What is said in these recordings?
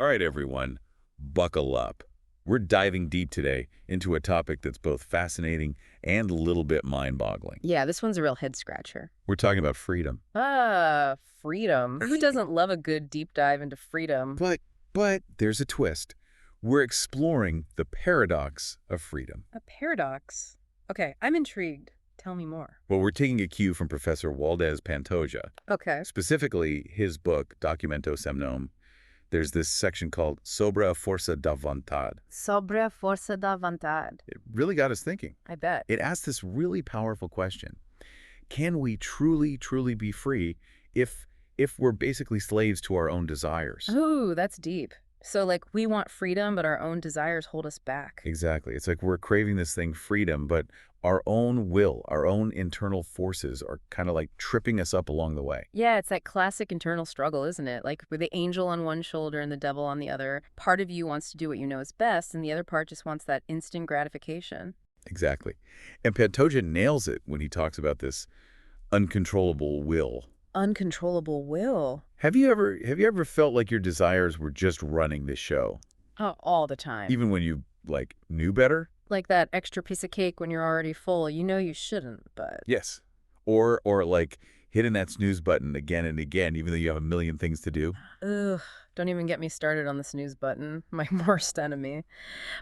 All right, everyone, buckle up. We're diving deep today into a topic that's both fascinating and a little bit mind-boggling. Yeah, this one's a real head scratcher. We're talking about freedom. Freedom. Who doesn't love a good deep dive into freedom? But there's a twist. We're exploring the paradox of freedom. A paradox. Okay, I'm intrigued. Tell me more. Well, we're taking a cue from Professor Waldez Pantoja, Okay. specifically his book, Documento Semnum. There's this section called Sobre a Força da Vontade. Sobre a força da vontade. It really got us thinking. I bet. It asks this really powerful question. Can we truly, truly be free if we're basically slaves to our own desires? Ooh, that's deep. So, like, we want freedom, but our own desires hold us back. Exactly. It's like we're craving this thing, freedom, but our own will, our own internal forces are kind of like tripping us up along the way. Yeah, it's that classic internal struggle, isn't it? Like, with the angel on one shoulder and the devil on the other. Part of you wants to do what you know is best, and the other part just wants that instant gratification. Exactly. And Pantoja nails it when he talks about this uncontrollable will. Uncontrollable will. Have you ever felt like your desires were just running this show, Oh, all the time. even when you like knew better? Like that extra piece of cake when you're already full. You know you shouldn't, but Yes. Or like hitting that snooze button again and again, even though you have a million things to do. ugh, don't even get me started on the snooze button, my worst enemy.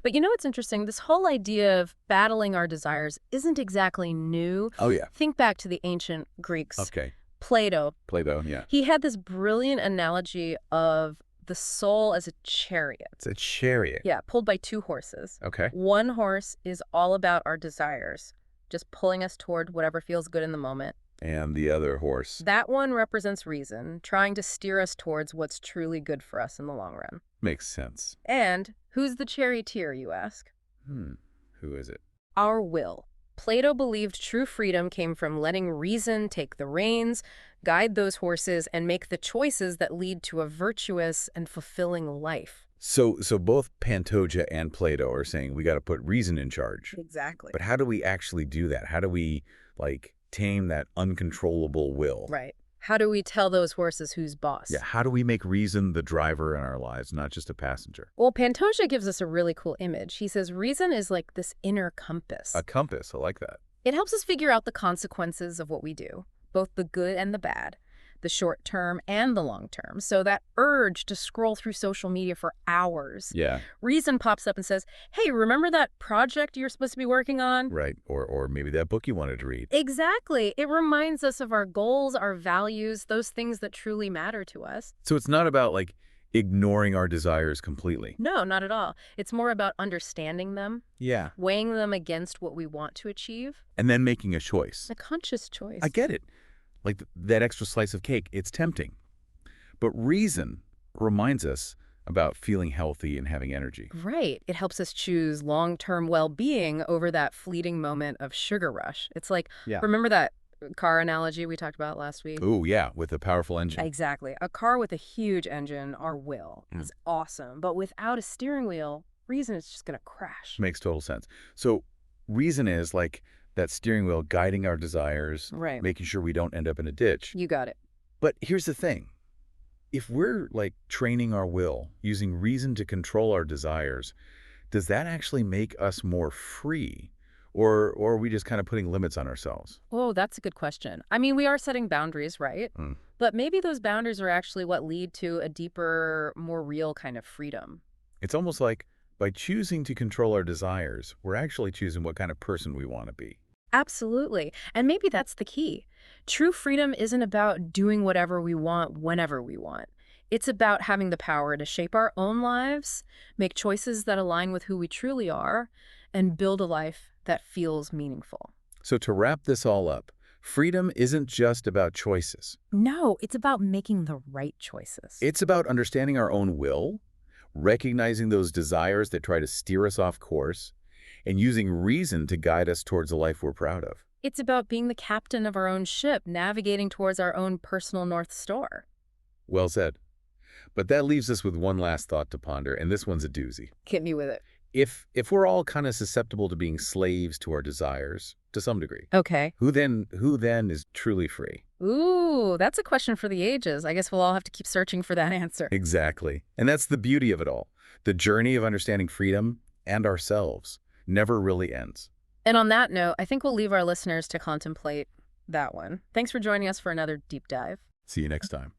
But you know what's interesting? This whole idea of battling our desires isn't exactly new. Oh yeah. Think back to the ancient Greeks. Okay. Plato, Play-Doh, yeah. he had this brilliant analogy of the soul as a chariot. It's a chariot. Yeah, pulled by two horses. Okay. One horse is all about our desires, just pulling us toward whatever feels good in the moment. And the other horse. That one represents reason, trying to steer us towards what's truly good for us in the long run. Makes sense. And who's the charioteer, you ask? Who is it? Our will. Plato believed true freedom came from letting reason take the reins, guide those horses, and make the choices that lead to a virtuous and fulfilling life. So both Pantoja and Plato are saying we got to put reason in charge. Exactly. But how do we actually do that? How do we like tame that uncontrollable will? Right. How do we tell those horses who's boss? Yeah, how do we make reason the driver in our lives, not just a passenger? Well, Pantoja gives us a really cool image. He says reason is like this inner compass. A compass, I like that. It helps us figure out the consequences of what we do, both the good and the bad, the short term and the long term. So that urge to scroll through social media for hours, Yeah, reason pops up and says, hey, remember that project you're supposed to be working on? right. Or maybe that book you wanted to read. Exactly. It reminds us of our goals, our values, those things that truly matter to us. So it's not about like ignoring our desires completely. No, not at all. It's more about understanding them, Yeah. weighing them against what we want to achieve. And then making a choice. A conscious choice. I get it. Like that extra slice of cake, it's tempting. But reason reminds us about feeling healthy and having energy. Right. It helps us choose long-term well-being over that fleeting moment of sugar rush. It's like, Yeah. remember that car analogy we talked about last week? Oh, yeah, with a powerful engine. Exactly. A car with a huge engine, our will, is awesome. But without a steering wheel, reason is just going to crash. Makes total sense. So reason is like that steering wheel guiding our desires, Right. making sure we don't end up in a ditch. You got it. But here's the thing. If we're like training our will, using reason to control our desires, does that actually make us more free? Or are we just kind of putting limits on ourselves? Oh, that's a good question. I mean, we are setting boundaries, right? Mm. But maybe those boundaries are actually what lead to a deeper, more real kind of freedom. It's almost like by choosing to control our desires, we're actually choosing what kind of person we want to be. Absolutely. And maybe that's the key. True freedom isn't about doing whatever we want whenever we want. It's about having the power to shape our own lives, make choices that align with who we truly are, and build a life that feels meaningful. So to wrap this all up, freedom isn't just about choices. No, it's about making the right choices. It's about understanding our own will, recognizing those desires that try to steer us off course, and using reason to guide us towards a life we're proud of. It's about being the captain of our own ship, navigating towards our own personal North Star. Well said. But that leaves us with one last thought to ponder, and this one's a doozy. Hit me with it. If we're all kind of susceptible to being slaves to our desires to some degree, Okay. who then is truly free? Ooh, that's a question for the ages. I guess we'll all have to keep searching for that answer. Exactly. And that's the beauty of it all. The journey of understanding freedom and ourselves never really ends. And on that note, I think we'll leave our listeners to contemplate that one. Thanks for joining us for another deep dive. See you next time.